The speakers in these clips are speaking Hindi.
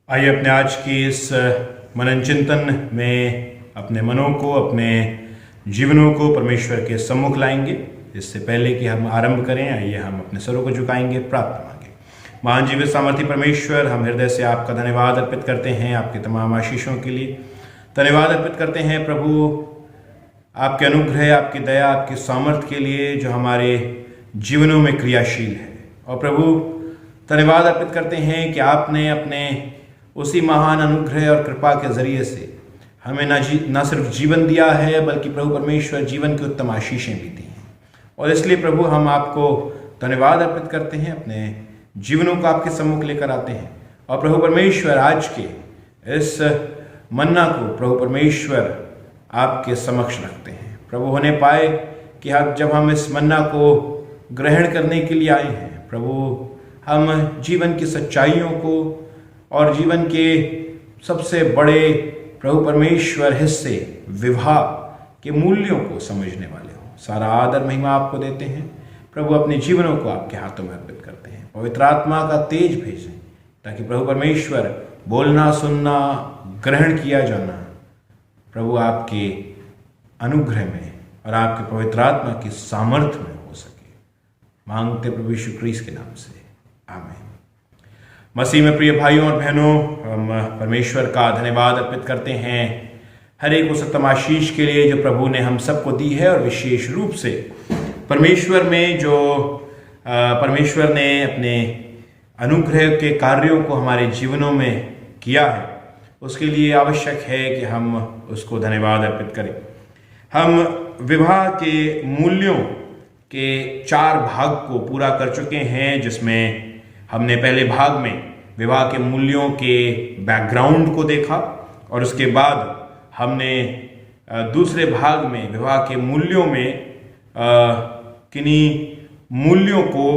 आइए अपने आज की इस मनन चिंतन में अपने मनों को, अपने जीवनों को परमेश्वर के सम्मुख लाएंगे। इससे पहले कि हम आरंभ करें, आइए हम अपने सरों को झुकाएंगे, प्रार्थना मांगे। महान जीवित सामर्थी परमेश्वर, हम हृदय से आपका धन्यवाद अर्पित करते हैं आपके तमाम आशीषों के लिए। धन्यवाद अर्पित करते हैं प्रभु आपके अनुग्रह, आपकी दया, आपकी सामर्थ्य के लिए जो हमारे जीवनों में क्रियाशील है। और प्रभु धन्यवाद अर्पित करते हैं कि आपने अपने उसी महान अनुग्रह और कृपा के जरिए से हमें न सिर्फ जीवन दिया है, बल्कि प्रभु परमेश्वर जीवन की उत्तम आशीषें भी दी हैं। और इसलिए प्रभु हम आपको धन्यवाद अर्पित करते हैं, अपने जीवनों को आपके सम्मुख लेकर आते हैं। और प्रभु परमेश्वर आज के इस मन्ना को प्रभु परमेश्वर आपके समक्ष रखते हैं। प्रभु होने पाए कि जब हम इस मन्ना को ग्रहण करने के लिए आए हैं, प्रभु हम जीवन की सच्चाइयों को और जीवन के सबसे बड़े प्रभु परमेश्वर हिस्से विवाह के मूल्यों को समझने वाले हों। सारा आदर महिमा आपको देते हैं प्रभु, अपने जीवनों को आपके हाथों में अर्पित करते हैं। पवित्र आत्मा का तेज भेजें ताकि प्रभु परमेश्वर बोलना, सुनना, ग्रहण किया जाना प्रभु आपके अनुग्रह में और आपके पवित्र आत्मा की सामर्थ्य में हो सके। मांगते प्रभु यीशु क्रीस्त के नाम से, आमीन। मसीह में प्रिय भाइयों और बहनों, हम परमेश्वर का धन्यवाद अर्पित करते हैं हर एक उस उत्तम आशीष के लिए जो प्रभु ने हम सबको दी है। और विशेष रूप से परमेश्वर में जो परमेश्वर ने अपने अनुग्रह के कार्यों को हमारे जीवनों में किया है, उसके लिए आवश्यक है कि हम उसको धन्यवाद अर्पित करें। हम विवाह के मूल्यों के 4 भाग को पूरा कर चुके हैं, जिसमें हमने पहले भाग में विवाह के मूल्यों के बैकग्राउंड को देखा और उसके बाद हमने दूसरे भाग में विवाह के मूल्यों में किन्हीं मूल्यों को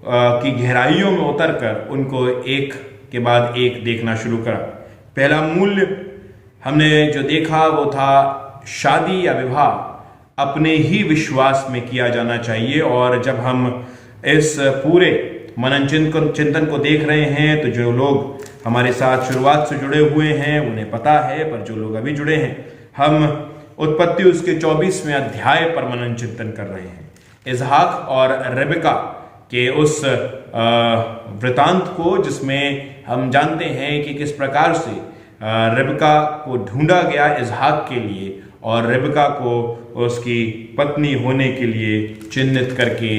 की गहराइयों में उतरकर उनको एक के बाद एक देखना शुरू करा। पहला मूल्य हमने जो देखा वो था शादी या विवाह अपने ही विश्वास में किया जाना चाहिए। और जब हम इस पूरे मनन चिंतन को देख रहे हैं तो जो लोग हमारे साथ शुरुआत से जुड़े हुए हैं उन्हें पता है, पर जो लोग अभी जुड़े हैं, हम उत्पत्ति उसके 24वें अध्याय पर मनन चिंतन कर रहे हैं। इसहाक और रेबेका के उस वृतांत को, जिसमें हम जानते हैं कि किस प्रकार से रेबेका को ढूंढा गया इसहाक के लिए और रेबेका को उसकी पत्नी होने के लिए चिन्हित करके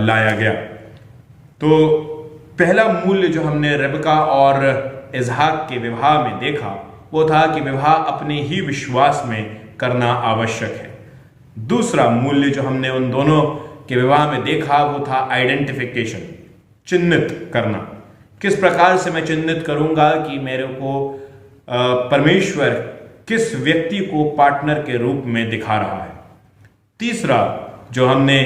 लाया गया। तो पहला मूल्य जो हमने रेबेका और इसहाक के विवाह में देखा वो था कि विवाह अपने ही विश्वास में करना आवश्यक है। दूसरा मूल्य जो हमने उन दोनों के विवाह में देखा वो था आइडेंटिफिकेशन, चिन्हित करना। किस प्रकार से मैं चिन्हित करूंगा कि मेरे को परमेश्वर किस व्यक्ति को पार्टनर के रूप में दिखा रहा है। तीसरा जो हमने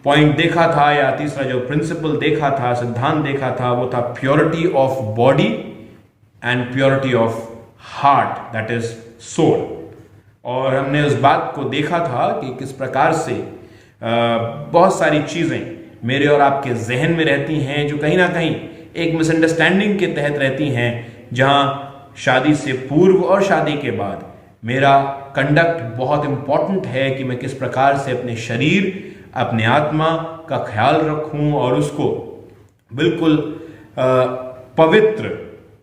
पॉइंट देखा था, या तीसरा जो प्रिंसिपल देखा था, सिद्धांत देखा था, वो था purity of body and purity of heart, that is soul. और हमने उस बात को देखा था कि किस प्रकार से बहुत सारी चीजें मेरे और आपके जहन में रहती हैं जो कहीं ना कहीं एक मिसअंडरस्टैंडिंग के तहत रहती हैं, जहां शादी से पूर्व और शादी के बाद मेरा कंडक्ट बहुत इंपॉर्टेंट है कि मैं किस प्रकार से अपने शरीर, अपने आत्मा का ख्याल रखूं और उसको बिल्कुल पवित्र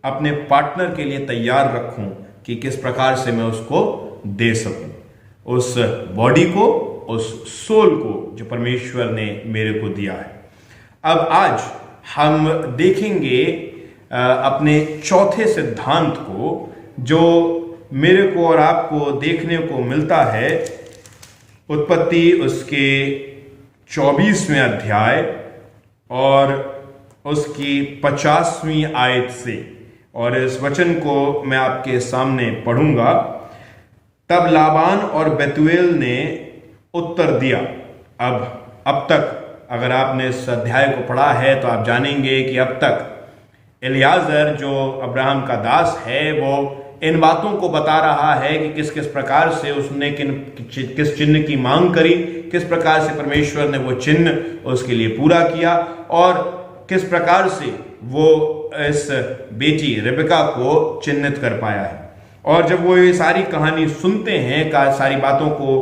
अपने पार्टनर के लिए तैयार रखूं कि किस प्रकार से मैं उसको दे सकूं, उस बॉडी को, उस सोल को जो परमेश्वर ने मेरे को दिया है। अब आज हम देखेंगे अपने चौथे सिद्धांत को, जो मेरे को और आपको देखने को मिलता है उत्पत्ति उसके 24वें अध्याय और उसकी 50वीं आयत से। और इस वचन को मैं आपके सामने पढ़ूंगा। तब लाबान और बेतुएल ने उत्तर दिया। अब तक अगर आपने इस अध्याय को पढ़ा है तो आप जानेंगे कि अब तक एलियाजर जो अब्राहम का दास है वो इन बातों को बता रहा है कि किस किस प्रकार से उसने किस चिन्ह की मांग करी, किस प्रकार से परमेश्वर ने वो चिन्ह उसके लिए पूरा किया और किस प्रकार से वो इस बेटी रिबका को चिन्हित कर पाया है। और जब वो ये सारी कहानी सुनते हैं, सारी बातों को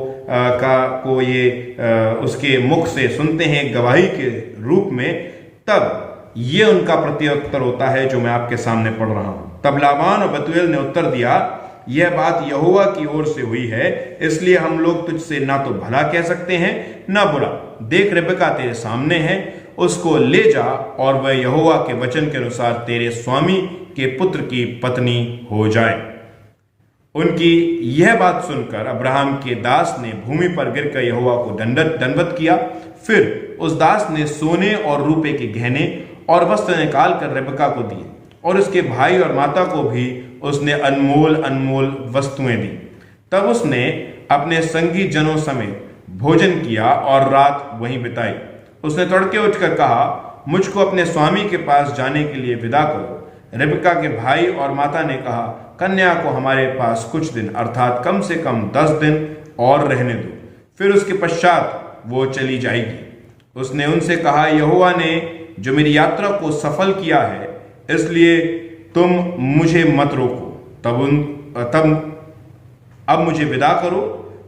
उसके मुख से सुनते हैं गवाही के रूप में, तब ये उनका प्रत्युत्तर होता है जो मैं आपके सामने पढ़ रहा हूं। तब लाबान और बतूएल ने उत्तर दिया, यह बात यहोवा की ओर से हुई है, इसलिए हम लोग तुझसे ना तो भला कह सकते हैं ना बुरा। देख रिबका तेरे सामने है, उसको ले जा और वह यहोवा के वचन के अनुसार तेरे स्वामी के पुत्र की पत्नी हो जाए। उनकी यह बात सुनकर अब्राहम के दास ने भूमि पर गिरकर यहोवा को दंडवत किया। फिर उस दास ने सोने और रूपे के गहने और वस्त्र निकाल कर रिबका को दिए, और उसके भाई और माता को भी उसने अनमोल अनमोल वस्तुएं दी। तब उसने अपने संगी जनों समेत भोजन किया और रात वहीं बिताई। उसने तड़के उठकर कहा, मुझको अपने स्वामी के पास जाने के लिए विदा करो। रिबका के भाई और माता ने कहा, कन्या को हमारे पास कुछ दिन अर्थात कम से कम 10 दिन और रहने दो, फिर उसके पश्चात वो चली जाएगी। उसने उनसे कहा, यहोवा ने जो मेरी यात्रा को सफल किया है, इसलिए तुम मुझे मत रोको। तब अब मुझे विदा करो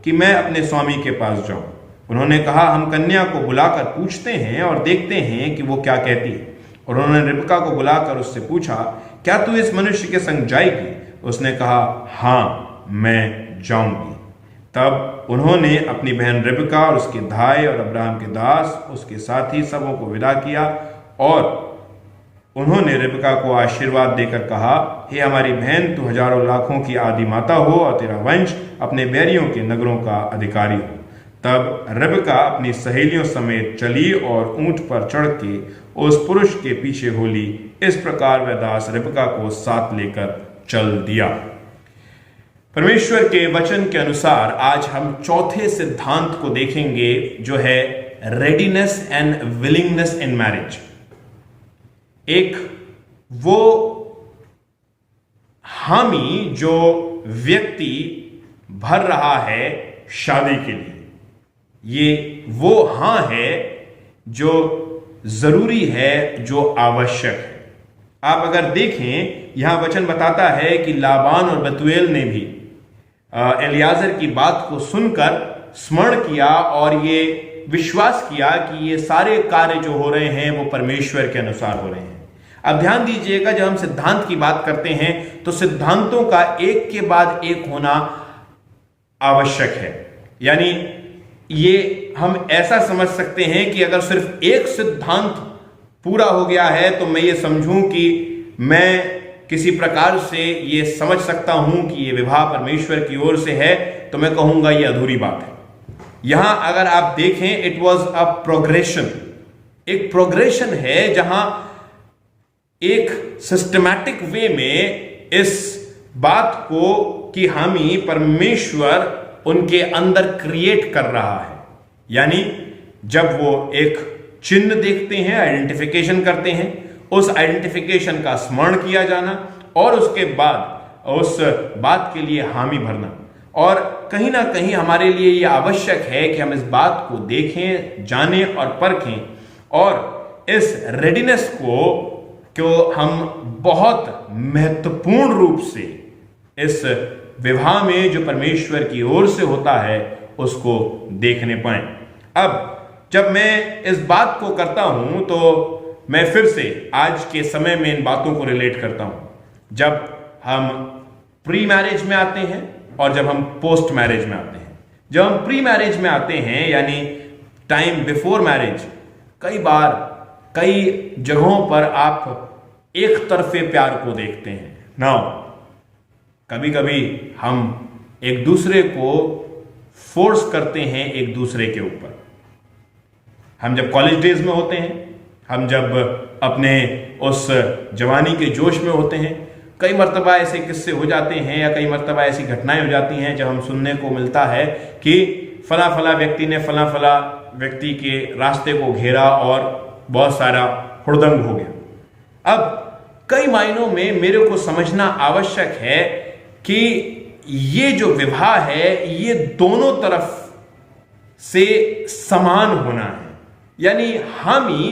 कि मैं अपने स्वामी के पास जाऊं। उन्होंने कहा, हम कन्या को बुलाकर पूछते हैं और देखते हैं कि वो क्या कहती है। और उन्होंने रिबका को बुलाकर उससे पूछा, क्या तू इस मनुष्य के संग जाएगी? उसने कहा, हाँ, मैं जाऊंगी। तब उन्होंने अपनी बहन रिबका और उसके भाई और अब्राहम के दास उसके साथी सबों को विदा किया, और उन्होंने रिबका को आशीर्वाद देकर कहा, हे हमारी बहन, तू हजारों लाखों की आदि माता हो और तेरा वंश अपने बैरियों के नगरों का अधिकारी हो। तब रिबका अपनी सहेलियों समेत चली और ऊंट पर चढ़ के उस पुरुष के पीछे हो ली। इस प्रकार वह दास रिबका को साथ लेकर चल दिया। परमेश्वर के वचन के अनुसार आज हम चौथे सिद्धांत को देखेंगे, जो है readiness and willingness in marriage. एक वो हामी जो व्यक्ति भर रहा है शादी के लिए, ये वो हां है जो जरूरी है, जो आवश्यक है। आप अगर देखें, यहां वचन बताता है कि लाबान और बतूएल ने भी एलियाजर की बात को सुनकर स्मरण किया और ये विश्वास किया कि ये सारे कार्य जो हो रहे हैं वो परमेश्वर के अनुसार हो रहे हैं। अब ध्यान दीजिएगा, जब हम सिद्धांत की बात करते हैं तो सिद्धांतों का एक के बाद एक होना आवश्यक है। यानी ये हम ऐसा समझ सकते हैं कि अगर सिर्फ एक सिद्धांत पूरा हो गया है तो मैं ये समझूं कि मैं किसी प्रकार से ये समझ सकता हूं कि ये विवाह परमेश्वर की ओर से है, तो मैं कहूंगा ये अधूरी बात है। यहां अगर आप देखें, इट वॉज अ प्रोग्रेशन, एक प्रोग्रेशन है जहां एक सिस्टमैटिक वे में इस बात को कि हामी परमेश्वर उनके अंदर क्रिएट कर रहा है। यानी जब वो एक चिन्ह देखते हैं, आइडेंटिफिकेशन करते हैं, उस आइडेंटिफिकेशन का स्मरण किया जाना और उसके बाद उस बात के लिए हामी भरना। और कहीं ना कहीं हमारे लिए यह आवश्यक है कि हम इस बात को देखें, जानें और परखें, और इस रेडीनेस को हम बहुत महत्वपूर्ण रूप से इस विवाह में जो परमेश्वर की ओर से होता है उसको देखने पाएं। अब जब मैं इस बात को करता हूं तो मैं फिर से आज के समय में इन बातों को रिलेट करता हूं। जब हम प्री मैरिज में आते हैं और जब हम पोस्ट मैरिज में आते हैं। जब हम प्री मैरिज में आते हैं यानी टाइम बिफोर मैरिज, कई बार कई जगहों पर आप एक तरफे प्यार को देखते हैं ना। कभी कभी हम एक दूसरे को फोर्स करते हैं एक दूसरे के ऊपर। हम जब कॉलेज डेज में होते हैं, हम जब अपने उस जवानी के जोश में होते हैं, कई मर्तबा ऐसे किस्से हो जाते हैं या कई मर्तबा ऐसी घटनाएं हो जाती हैं जब हम सुनने को मिलता है कि फला फला व्यक्ति ने फला फला व्यक्ति के रास्ते को घेरा और बहुत सारा हुड़दंग हो गया। अब कई मायनों में मेरे को समझना आवश्यक है कि ये जो विवाह है ये दोनों तरफ से समान होना है, यानी हामी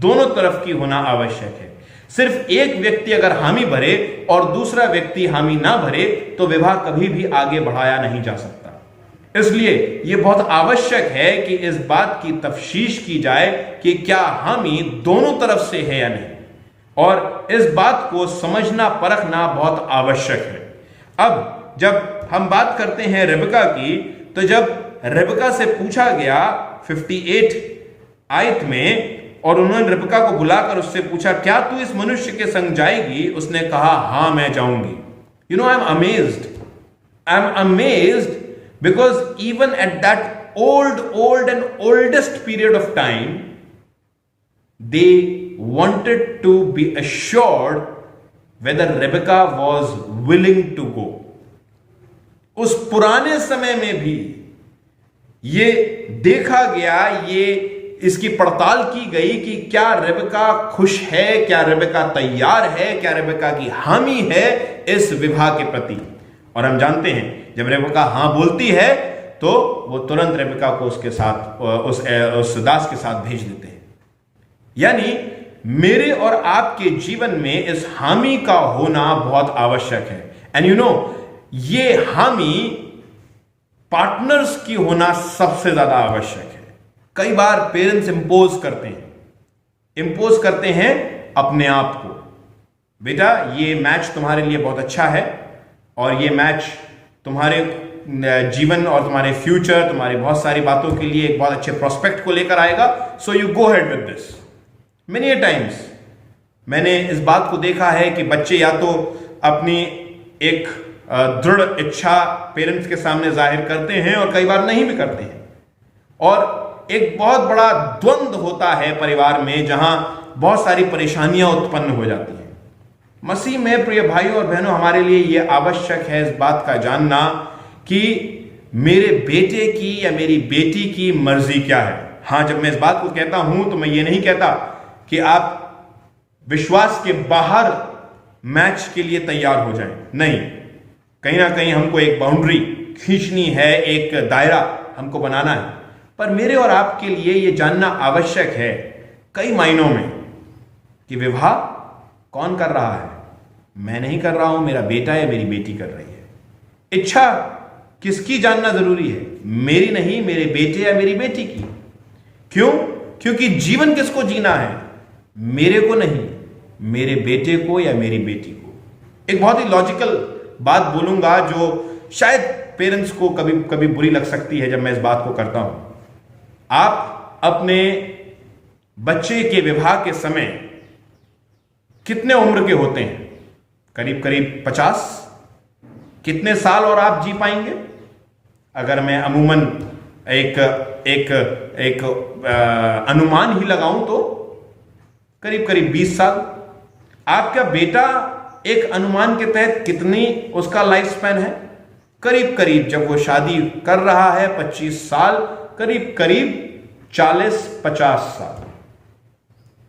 दोनों तरफ की होना आवश्यक है। सिर्फ एक व्यक्ति अगर हामी भरे और दूसरा व्यक्ति हामी ना भरे तो विवाह कभी भी आगे बढ़ाया नहीं जा सकता। इसलिए यह बहुत आवश्यक है कि इस बात की तफ्तीश की जाए कि क्या हामी दोनों तरफ से है या नहीं, और इस बात को समझना परखना बहुत आवश्यक है। अब जब हम बात करते हैं रेबका की, तो जब रेबका से पूछा गया 58 आयत में, और उन्होंने रेबका को बुलाकर उससे पूछा क्या तू इस मनुष्य के संग जाएगी, उसने कहा हां मैं जाऊंगी। You know, I am amazed because even at that old and oldest period of time they wanted to be assured whether Rebecca was willing to go। उस पुराने समय में भी ये देखा गया, ये इसकी पड़ताल की गई कि क्या रेबेका खुश है, क्या रेबेका तैयार है, क्या रेबेका की हामी है इस विवाह के प्रति। और हम जानते हैं जब रेबेका हां बोलती है तो वो तुरंत रेबेका को उसके साथ उस दास के साथ भेज देते हैं। यानी मेरे और आपके जीवन में इस हामी का होना बहुत आवश्यक है। एंड यू नो, ये हामी पार्टनर्स की होना सबसे ज्यादा आवश्यक है। कई बार पेरेंट्स इंपोज करते हैं अपने आप को, बेटा ये मैच तुम्हारे लिए बहुत अच्छा है और ये मैच तुम्हारे जीवन और तुम्हारे फ्यूचर, तुम्हारी बहुत सारी बातों के लिए एक बहुत अच्छे प्रोस्पेक्ट को लेकर आएगा, so you go head with this. Many times मैंने इस बात को देखा है कि बच्चे या तो अपनी एक दृढ़ इच्छा पेरेंट्स के सामने जाहिर करते हैं और कई बार नहीं भी करते हैं, और एक बहुत बड़ा द्वंद्व होता है परिवार में जहां बहुत सारी परेशानियां उत्पन्न हो जाती हैं। मसीह में प्रिय भाइयों और बहनों, हमारे लिए यह आवश्यक है इस बात का जानना कि मेरे बेटे की या मेरी बेटी की मर्जी क्या है। हां, जब मैं इस बात को कहता हूं तो मैं ये नहीं कहता कि आप विश्वास के बाहर मैच के लिए तैयार हो जाएं। नहीं, कहीं ना कहीं हमको एक बाउंड्री खींचनी है, एक दायरा हमको बनाना है। पर मेरे और आपके लिए यह जानना आवश्यक है कई मायनों में कि विवाह कौन कर रहा है। मैं नहीं कर रहा हूं, मेरा बेटा या मेरी बेटी कर रही है। इच्छा किसकी जानना जरूरी है, मेरी नहीं, मेरे बेटे या मेरी बेटी की। क्यों? क्योंकि जीवन किसको जीना है, मेरे को नहीं, मेरे बेटे को या मेरी बेटी को। एक बहुत ही लॉजिकल बात बोलूंगा जो शायद पेरेंट्स को कभी कभी बुरी लग सकती है जब मैं इस बात को करता हूं। आप अपने बच्चे के विवाह के समय कितने उम्र के होते हैं? करीब करीब 50। कितने साल और आप जी पाएंगे? अगर मैं अमूमन एक अनुमान ही लगाऊं तो करीब करीब 20 साल। आपका बेटा एक अनुमान के तहत कितनी उसका लाइफ स्पैन है? करीब करीब जब वो शादी कर रहा है 25 साल, करीब करीब 40-50 साल।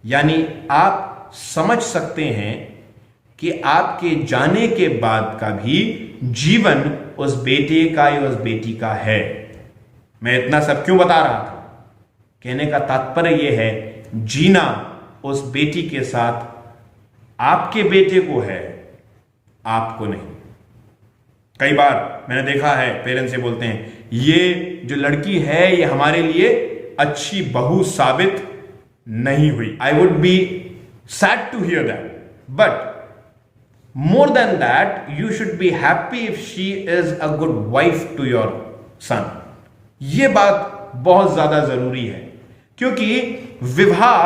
यानी आप समझ सकते हैं कि आपके जाने के बाद का भी जीवन उस बेटे का या उस बेटी का है। मैं इतना सब क्यों बता रहा था? कहने का तात्पर्य यह है, जीना उस बेटी के साथ आपके बेटे को है, आपको नहीं। कई बार मैंने देखा है पेरेंट्स ये बोलते हैं ये जो लड़की है ये हमारे लिए अच्छी बहू साबित नहीं हुई। I would be sad to hear that, but more than that you should be happy if she is a good wife to your son। यह बात बहुत ज्यादा जरूरी है क्योंकि विवाह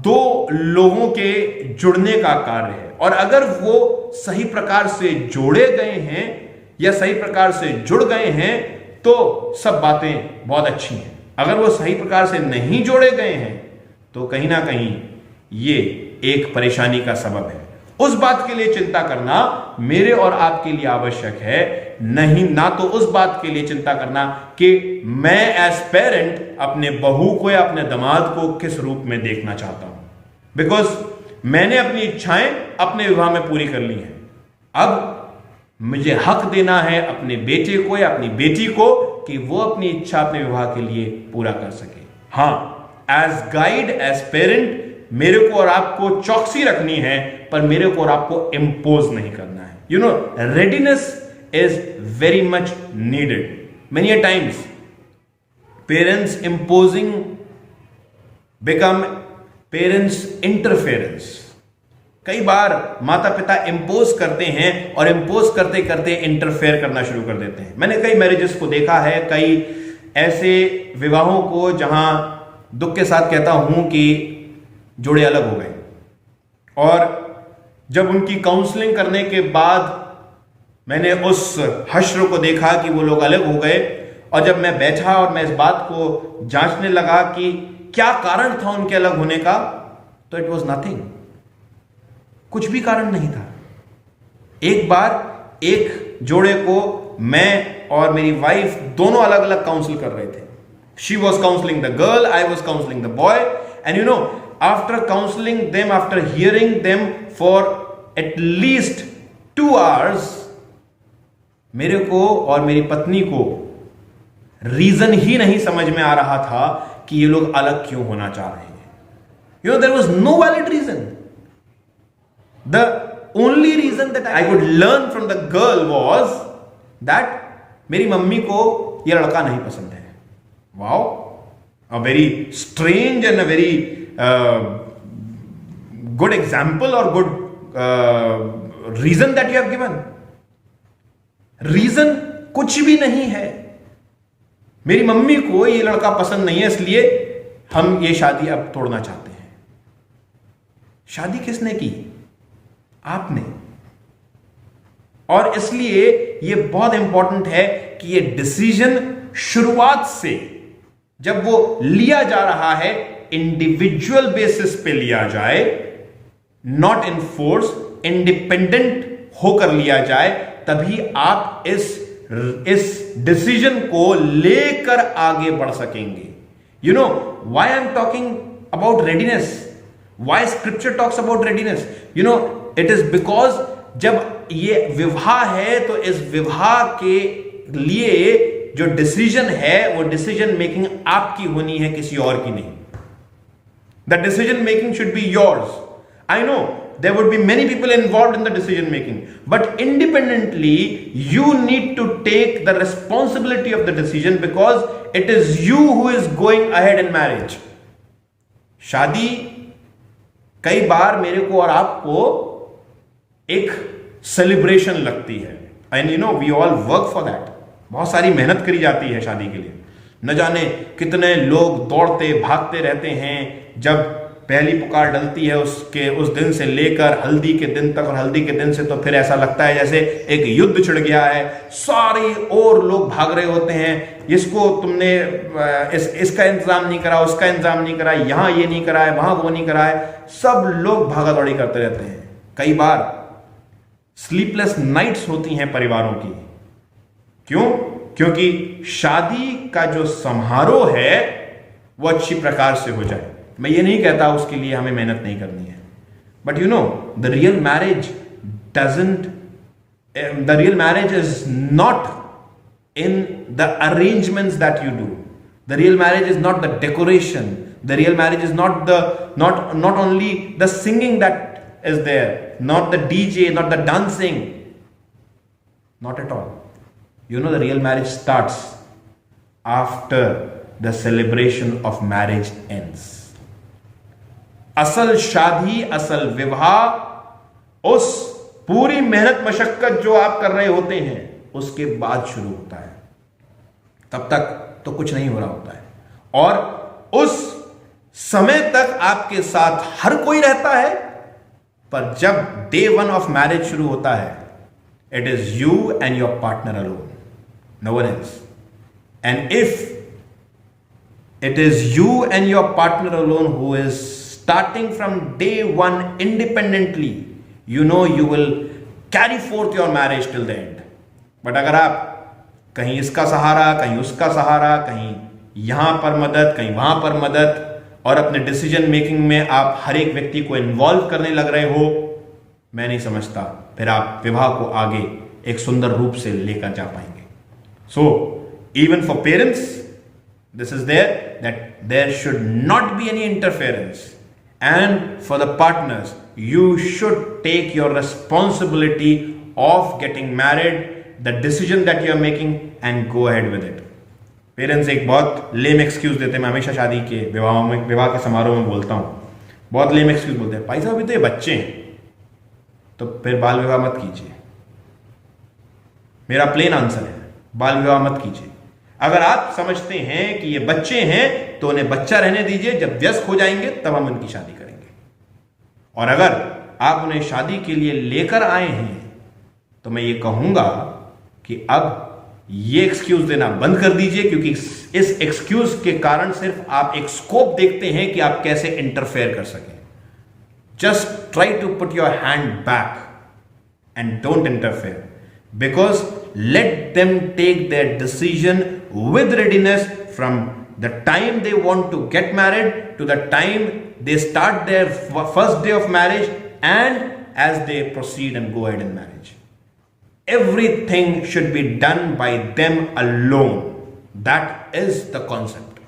दो लोगों के जुड़ने का कार्य है, और अगर वो सही प्रकार से जोड़े गए हैं या सही प्रकार से जुड़ गए हैं तो सब बातें बहुत अच्छी हैं। अगर वो सही प्रकार से नहीं जोड़े गए हैं तो कहीं ना कहीं ये एक परेशानी का सबब है। उस बात के लिए चिंता करना मेरे और आपके लिए आवश्यक है, नहीं ना तो उस बात के लिए चिंता करना कि मैं एज पेरेंट अपने बहू को या अपने दामाद को किस रूप में देखना चाहता हूं, बिकॉज मैंने अपनी इच्छाएं अपने विवाह में पूरी कर ली हैं। अब मुझे हक देना है अपने बेटे को या अपनी बेटी को कि वो अपनी इच्छा अपने विवाह के लिए पूरा कर सके। हां, एज गाइड, एज पेरेंट मेरे को और आपको चौकसी रखनी है, पर मेरे को और आपको इंपोज नहीं करना है. You no, readiness is very much needed. Many a times parents imposing become parents interference. कई बार माता पिता इंपोज करते हैं और इंपोज करते करते इंटरफेयर करना शुरू कर देते हैं. मैंने कई मैरिजेस को देखा है, कई ऐसे विवाहों को जहां दुख के साथ कहता हूं कि जोड़े अलग हो गए, और जब उनकी काउंसलिंग करने के बाद मैंने उस हश्र को देखा कि वो लोग अलग हो गए, और जब मैं बैठा और मैं इस बात को जांचने लगा कि क्या कारण था उनके अलग होने का, तो इट वॉज नथिंग. कुछ भी कारण नहीं था. एक बार एक जोड़े को मैं और मेरी वाइफ दोनों अलग अलग काउंसिल कर रहे थे. She was counselling the girl, I was counselling the boy, and you no, after counselling them, after hearing them for at least 2 hours, मेरे को और मेरी पत्नी को रीजन ही नहीं समझ में आ रहा था कि ये लोग अलग क्यों होना चाह रहे हैं. You know, there was no valid reason. The only reason that I could learn from the girl was that मेरी मम्मी को ये लड़का नहीं पसंद है. Wow, a very strange and a very good example or good reason that you have given. Reason कुछ भी नहीं है. मेरी मम्मी को ये लड़का पसंद नहीं है, इसलिए हम ये शादी अब तोड़ना चाहते हैं. शादी किसने की? आपने. और इसलिए यह बहुत इंपॉर्टेंट है कि यह डिसीजन शुरुआत से जब वो लिया जा रहा है, इंडिविजुअल बेसिस पे लिया जाए, नॉट इन फोर्स, इंडिपेंडेंट होकर लिया जाए. तभी आप इस डिसीजन को लेकर आगे बढ़ सकेंगे. You know why I am talking about readiness, why scripture talks about readiness. You know, it is because जब ये विवाह है तो इस विवाह के लिए जो डिसीजन है वो डिसीजन मेकिंग आपकी होनी है, किसी और की नहीं. The decision making should be yours. I know there would be many people involved in the decision making, but independently you need to take the responsibility of the decision because it is you who is going ahead in marriage. शादी कई बार मेरे को और आपको एक सेलिब्रेशन लगती है, and you know we all work for that. बहुत सारी मेहनत करी जाती है शादी के लिए. न जाने कितने लोग दौड़ते भागते रहते हैं. जब पहली पुकार डलती है उस दिन से लेकर हल्दी के दिन तक, और हल्दी के दिन से तो फिर ऐसा लगता है जैसे एक युद्ध छिड़ गया है. सारी और लोग भाग रहे होते हैं, इसको तुमने इसका इंतजाम नहीं करा, उसका इंतजाम नहीं करा, यहां ये नहीं करा है, वहां वो नहीं करा है. सब लोग भागा दौड़ी करते रहते हैं. कई बार स्लीपलेस नाइट्स होती हैं परिवारों की. क्यों? क्योंकि शादी का जो समारोह है वो अच्छी प्रकार से हो जाए. मैं ये नहीं कहता उसके लिए हमें मेहनत नहीं करनी है, but you know the real marriage is not in the arrangements that you do. The real marriage is not the decoration. The real marriage is not only the singing that is there, not the DJ, not the dancing, not at all. You know, the real marriage starts after the celebration of marriage ends. असल शादी, असल विवाह उस पूरी मेहनत मशक्कत जो आप कर रहे होते हैं उसके बाद शुरू होता है. तब तक तो कुछ नहीं हो रहा होता है, और उस समय तक आपके साथ हर कोई रहता है. पर जब day 1 ऑफ मैरिज शुरू होता है, it is you and your partner alone. No one else. And if it is you and your partner alone who is starting from day 1 independently, you know you will carry forth your marriage till the end. But अगर आप कहीं इसका सहारा, कहीं उसका सहारा, कहीं यहां पर मदद, कहीं वहां पर मदद, और अपने डिसीजन मेकिंग में आप हर एक व्यक्ति को इन्वॉल्व करने लग रहे हो, मैं नहीं समझता फिर आप विवाह को आगे एक सुंदर रूप से लेकर जा पाएंगे. So, even for parents, this is there that there should not be any interference. and for the partners, you should take your responsibility of getting married, the decision that you are making, and go ahead with it. Parents एक बहुत लेम एक्सक्यूज देते हैं, मैं हमेशा शादी के विवाह के समारोह में बोलता हूँ, बहुत लेम एक्सक्यूज बोलते हैं, भाई साहब अभी तो ये बच्चे हैं, तो फिर बाल विवाह मत कीजिए। मेरा प्लेन आंसर है, बाल विवाह मत कीजिए। अगर आप समझते हैं कि ये बच्चे हैं तो उन्हें बच्चा रहने दीजिए, जब वयस्क हो जाएंगे तब हम उनकी शादी करेंगे। और अगर आप उन्हें शादी के लिए लेकर आए हैं तो मैं ये कहूंगा कि अब ये एक्सक्यूज देना बंद कर दीजिए, क्योंकि इस एक्सक्यूज के कारण सिर्फ आप एक स्कोप देखते हैं कि आप कैसे इंटरफेयर कर सकें। Just try to put your hand back and don't interfere, because let them take their decision with readiness from the time they want to get married to the time they start their first day of marriage and as they proceed and go ahead in marriage. Everything should be done by them alone. That is the concept.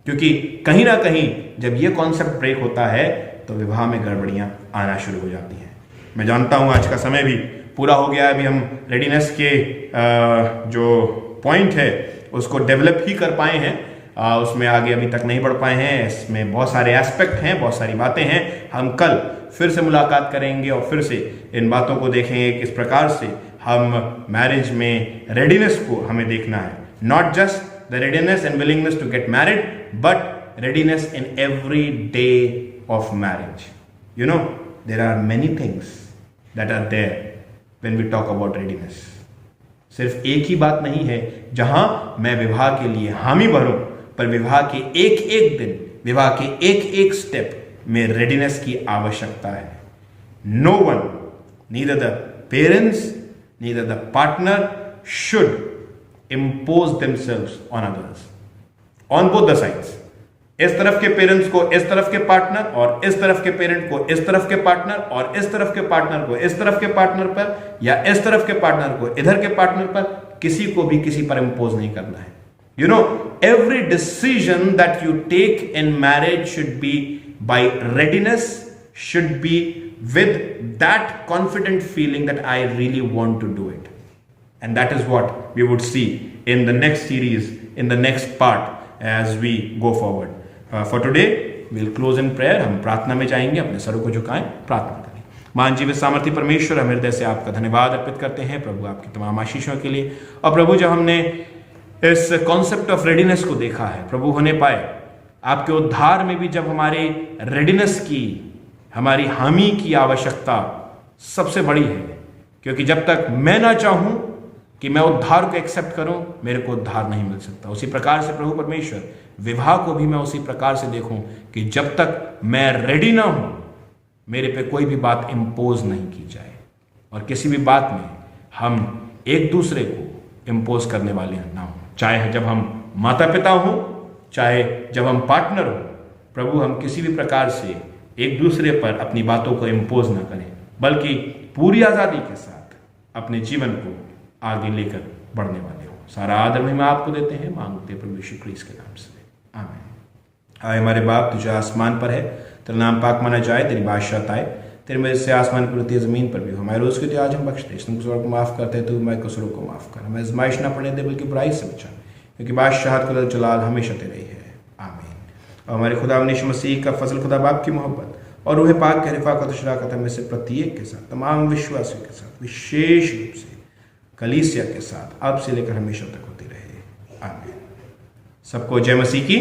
क्योंकि कहीं ना कहीं जब ये कॉन्सेप्ट ब्रेक होता है तो विवाह में गड़बड़ियां आना शुरू हो जाती हैं। मैं जानता हूं आज का समय भी पूरा हो गया है, अभी हम रेडीनेस के जो पॉइंट है उसको डेवलप ही कर पाए हैं, उसमें आगे अभी तक नहीं बढ़ पाए हैं। इसमें बहुत सारे एस्पेक्ट हैं, बहुत सारी बातें हैं। हम कल फिर से मुलाकात करेंगे और फिर से इन बातों को देखेंगे किस प्रकार से हम मैरिज में रेडीनेस को हमें देखना है। Not just the readiness and willingness to get married, but readiness in every day of marriage. You know, there are many things that are there when we talk about readiness. सिर्फ एक ही बात नहीं है जहां मैं विवाह के लिए हामी भरूं, पर विवाह के एक एक दिन, विवाह के एक एक स्टेप में रेडीनेस की आवश्यकता है। No one, neither the parents, neither the partner should impose themselves on others, on both the sides. इस तरफ के पेरेंट्स को इस तरफ के पार्टनर, और इस तरफ के पेरेंट को इस तरफ के पार्टनर, और इस तरफ के पार्टनर को इस तरफ के पार्टनर पर, या इस तरफ के पार्टनर को इधर के पार्टनर पर, किसी को भी किसी पर इंपोज नहीं करना है। You know, every decision that you take in marriage should be by readiness, should be with that confident feeling that I really want to do it, and that is what we would see in the next series, in the next part as we go forward. For today will close in prayer. हम प्रार्थना में जाएंगे, अपने सरों को झुकाएं, प्रार्थना करें। महान जीवित सामर्थी परमेश्वर, हम हृदय से आपका धन्यवाद अर्पित करते हैं प्रभु आपकी तमाम आशीषों के लिए। और प्रभु, जब हमने इस कॉन्सेप्ट ऑफ रेडीनेस को देखा है प्रभु, होने पाए आपके उद्धार में भी जब हमारे रेडीनेस की, हमारी हामी की आवश्यकता सबसे बड़ी है, क्योंकि जब तक मैं ना चाहूं कि मैं उद्धार को एक्सेप्ट करूं, मेरे को उद्धार नहीं मिल सकता। उसी प्रकार से प्रभु परमेश्वर, विवाह को भी मैं उसी प्रकार से देखूं कि जब तक मैं रेडी ना हूं, मेरे पे कोई भी बात इंपोज नहीं की जाए, और किसी भी बात में हम एक दूसरे को इंपोज करने वाले ना हो, चाहे जब हम माता पिता हो, चाहे जब हम पार्टनर हो। प्रभु, हम किसी भी प्रकार से एक दूसरे पर अपनी बातों को इंपोज ना करें, बल्कि पूरी आज़ादी के साथ अपने जीवन को आगे लेकर बढ़ने वाले हो। सारा आदर में आपको देते हैं, मांगते प्रभु यीशु क्रिस्त के नाम से, आमीन। आए हमारे बाप, तुझे आसमान पर है, तेरा नाम पाक माना जाए, तेरी बादशाहत आए, तेरे वजह से आसमान पर होती है, जमीन पर भी हो। हमारे रोज के लिए आज हम बख्श दे, तुम को माफ करते हैं, तू हमारे कसूरों को माफ कर, हमें आजमाइश ना पड़ने दे, बल्कि बुराई से बचा, क्योंकि बादशाहत कुदरत जलाल हमेशा तेरे ही है, आमीन। और हमारे खुदा यीशु मसीह का फजल, खुदा बाप की मोहब्बत और रूह पाक के रिफाकत और शराकत हमें से प्रत्येक के साथ, तमाम विश्वासियों के साथ, विशेष रूप से कलीसिया के साथ, अब से लेकर हमेशा तक होती रहे, आमीन। सबको जय मसीह की।